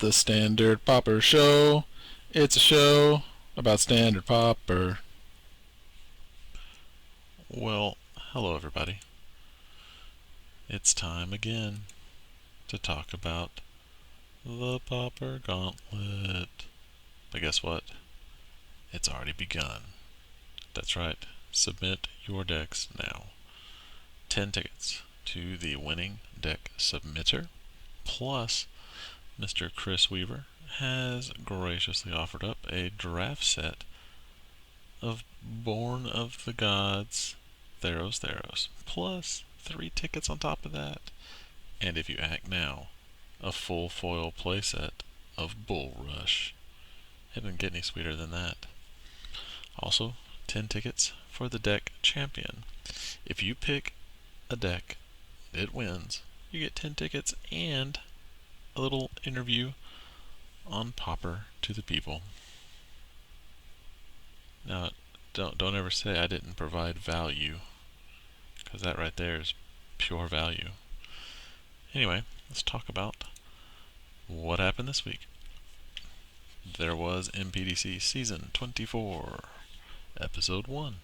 the Standard Pauper Show. It's a show about Standard Pauper. Well, hello everybody. It's time again to talk about the Pauper Gauntlet. But guess what? It's already begun. That's right. Submit your decks now. 10 tickets to the winning deck submitter. Plus, Mr. Chris Weaver has graciously offered up a draft set of Born of the Gods Theros. Plus 3 tickets on top of that. And if you act now, a full foil playset of Bull Rush. It doesn't get any sweeter than that. Also, 10 tickets for the deck champion. If you pick a deck, it wins. You get 10 tickets and a little interview on Pauper to the people. Now, don't ever say I didn't provide value, because that right there is pure value. Anyway, let's talk about what happened this week. There was MPDC Season 24, Episode 1.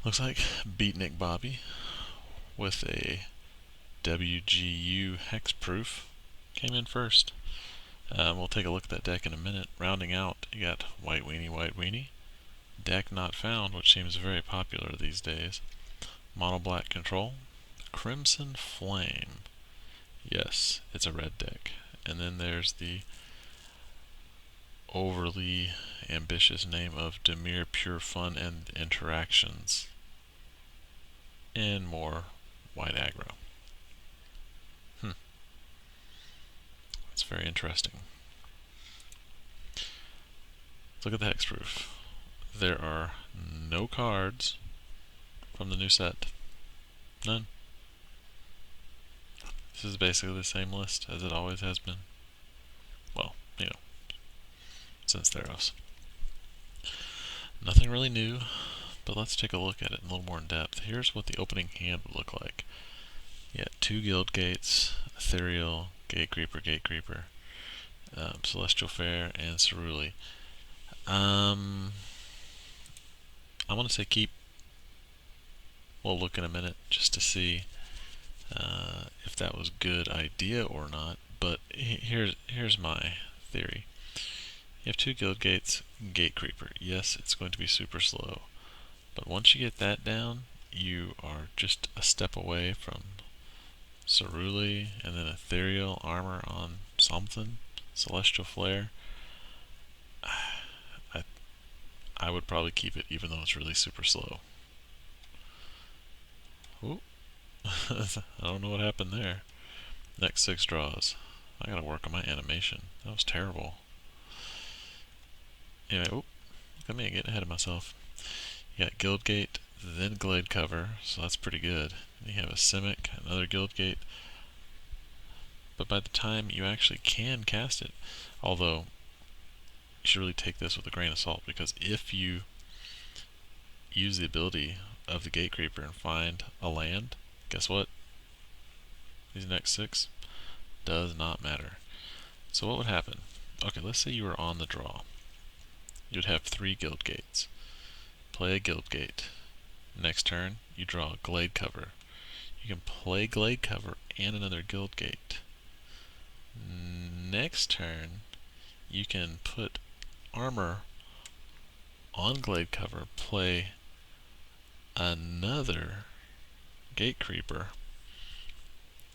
Looks like Beatnik Bobby with a WGU Hexproof came in first. We'll take a look at that deck in a minute. Rounding out, you got White Weenie, Deck Not Found, which seems very popular these days. Mono Black Control, Crimson Flame. Yes, it's a red deck. And then there's the overly ambitious name of Demir Pure Fun and Interactions. And more white aggro. That's very interesting. Look at the hexproof. There are no cards from the new set. None. This is basically the same list as it always has been. Well, since Theros. Nothing really new, but let's take a look at it in a little more in depth. Here's what the opening hand would look like. You got 2 Guild Gates, Ethereal, Gate Creeper, Celestial Fair, and Ceruli. I'm going to say keep. We'll look in a minute just to see if that was a good idea or not. But here's my theory. You have 2 Guild Gates, Gate Creeper. Yes, it's going to be super slow. But once you get that down, you are just a step away from Ceruli, and then Ethereal Armor on something, Celestial Flare. I would probably keep it even though it's really super slow. Ooh. I don't know what happened there. Next 6 draws. I gotta work on my animation. That was terrible. Anyway, look at me getting ahead of myself. You got Guildgate, then Glade Cover, so that's pretty good. And you have a Simic, another Guildgate. But by the time you actually can cast it, although you should really take this with a grain of salt, because if you use the ability of the Gate Creeper and find a land, guess what? These next 6 does not matter. So what would happen? Okay, let's say you were on the draw. You'd have 3 Guild Gates. Play a Guild Gate. Next turn, you draw a Glade Cover. You can play Glade Cover and another Guild Gate. Next turn, you can put armor on Glade Cover, play another Gate Creeper,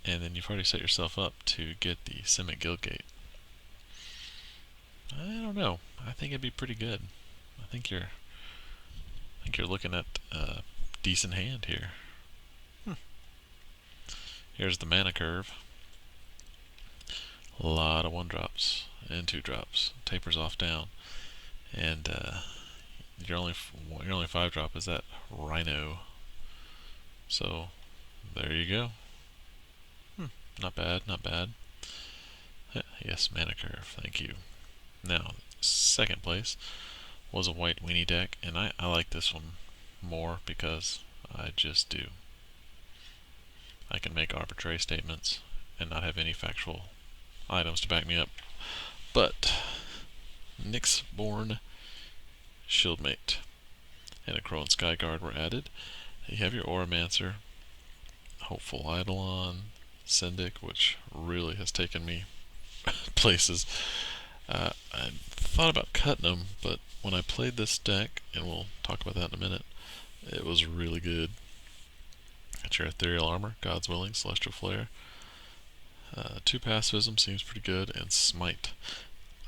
and then you've already set yourself up to get the Simic Guild Gate. I don't know. I think it'd be pretty good. I think you're looking at a decent hand here. Here's the mana curve. A lot of 1-drops and 2-drops. Tapers off down, and your only 5-drop is that Rhino. So there you go. Not bad. Yes, mana curve. Thank you. Now, second place was a White Weenie deck, and I like this one more because I just do. I can make arbitrary statements and not have any factual items to back me up. But Nyxborn Shieldmate and a Crow and Skyguard were added. You have your Auramancer, Hopeful Eidolon, Syndic, which really has taken me places. I thought about cutting them, but when I played this deck, and we'll talk about that in a minute, it was really good. Got your Ethereal Armor, God's Willing, Celestial Flare. 2 Pacifism seems pretty good, and Smite.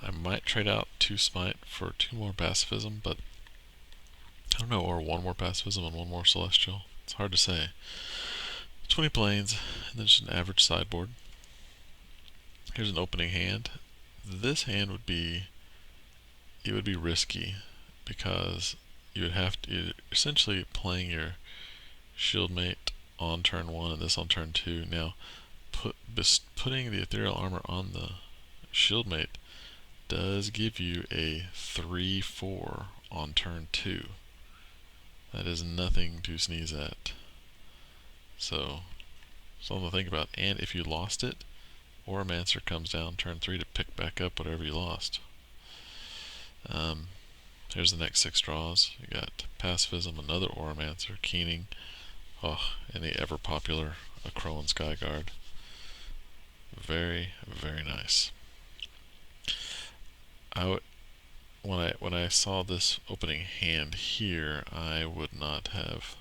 I might trade out 2 Smite for 2 more Pacifism, but I don't know, or 1 more Pacifism and 1 more Celestial. It's hard to say. 20 planes, and then just an average sideboard. Here's an opening hand. This hand would be risky because you would have to, you're essentially playing your Shieldmate on turn 1 and this on turn 2. Now, putting the Ethereal Armor on the Shieldmate does give you a 3/4 on turn 2. That is nothing to sneeze at. So, something to think about. And if you lost it, Auramancer comes down turn 3 to pick back up whatever you lost. Here's the next 6 draws. You got Pacifism, another Auramancer, Keening, and the ever popular A Crow and Skyguard. Very, very nice. When I saw this opening hand here, I would not have.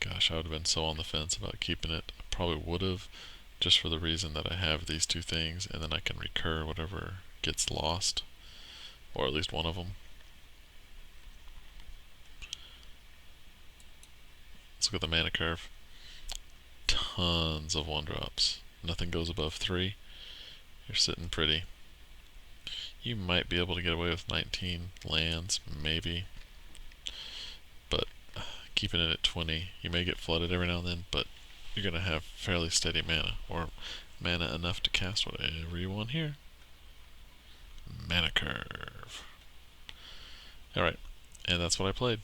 Gosh, I would have been so on the fence about keeping it. I probably would have, just for the reason that I have these 2 things, and then I can recur whatever gets lost, or at least one of them. Let's look at the mana curve. Tons of 1-drops. Nothing goes above 3. You're sitting pretty. You might be able to get away with 19 lands, maybe. But keeping it at 20, you may get flooded every now and then, but you're going to have fairly steady mana, or mana enough to cast whatever you want here. Mana curve. Alright, and that's what I played.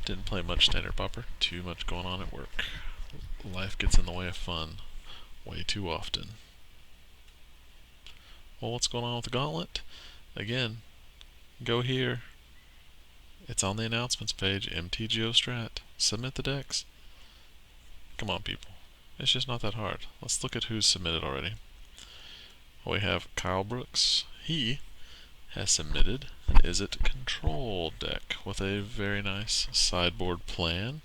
Didn't play much Standard Pauper. Too much going on at work. Life gets in the way of fun way too often. Well, what's going on with the Gauntlet? Again, go here. It's on the announcements page, MagicGatheringStrat. Submit the decks. Come on, people. It's just not that hard. Let's look at who's submitted already. We have Kyle Brooks. He has submitted an Izzet Control deck with a very nice sideboard plan,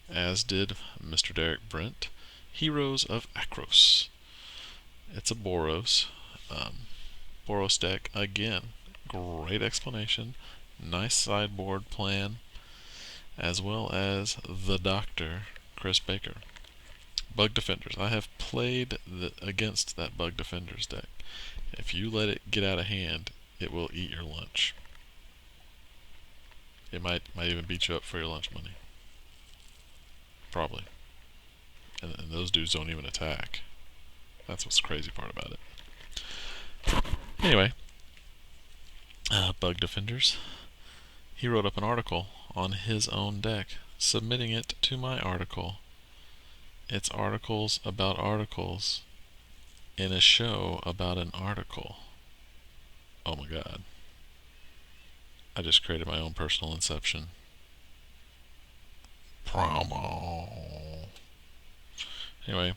as did Mr. Derek Brent. Heroes of Akros. It's a Boros. Boros deck, again, great explanation, nice sideboard plan, as well as the Doctor, Chris Baker. Bug Defenders. I have played against that Bug Defenders deck. If you let it get out of hand, it will eat your lunch. It might even beat you up for your lunch money. Probably. And those dudes don't even attack. That's what's the crazy part about it. Anyway, Bug Defenders. He wrote up an article on his own deck, submitting it to my article. It's articles about articles in a show about an article. Oh my god. I just created my own personal inception. Promo. Anyway,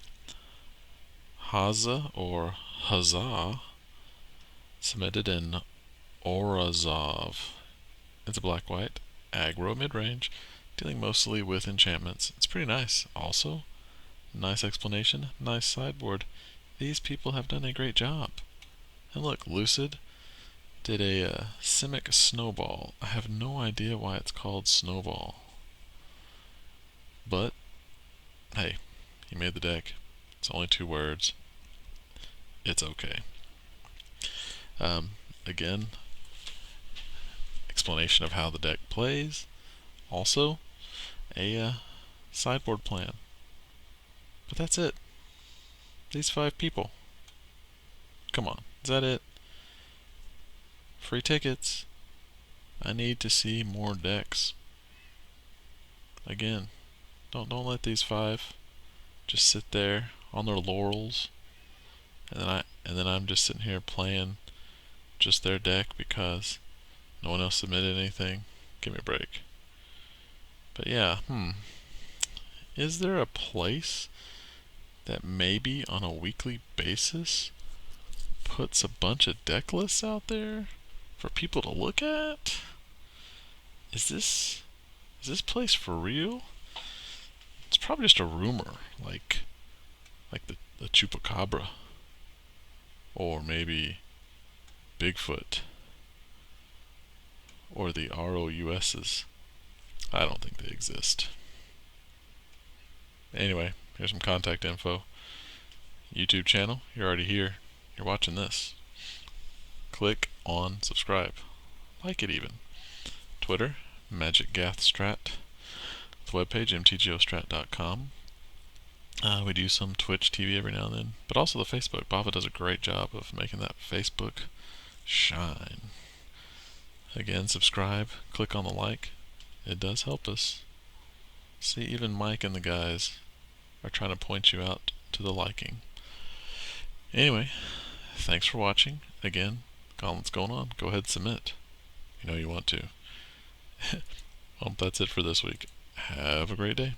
Haza or Huzzah submitted an Orazov. It's a black-white aggro mid-range, dealing mostly with enchantments. It's pretty nice. Also, nice explanation, nice sideboard. These people have done a great job. And look, Lucid did a Simic Snowball. I have no idea why it's called Snowball. But, hey, he made the deck. It's only 2 words. It's okay. Again, explanation of how the deck plays. Also, a sideboard plan. But that's it. These 5 people. Come on, is that it? Free tickets. I need to see more decks. Again, don't let these 5 just sit there on their laurels and then I'm just sitting here playing just their deck because no one else submitted anything. Give me a break. But yeah, is there a place that maybe on a weekly basis puts a bunch of deck lists out there for people to look at? Is this place for real? It's probably just a rumor, like the chupacabra, or maybe Bigfoot, or the ROUSs. I don't think they exist. Anyway, here's some contact info. YouTube channel, you're already here. You're watching this. Click on subscribe. Like it even. Twitter, MagicGatheringStrat. The webpage, mtgostrat.com. We do some Twitch TV every now and then, but also the Facebook. Bava does a great job of making that Facebook shine. Again, subscribe, click on the like. It does help us. See, even Mike and the guys are trying to point you out to the liking. Anyway, thanks for watching. Again, Gauntlet's going on. Go ahead and submit. You know you want to. Well, that's it for this week. Have a great day.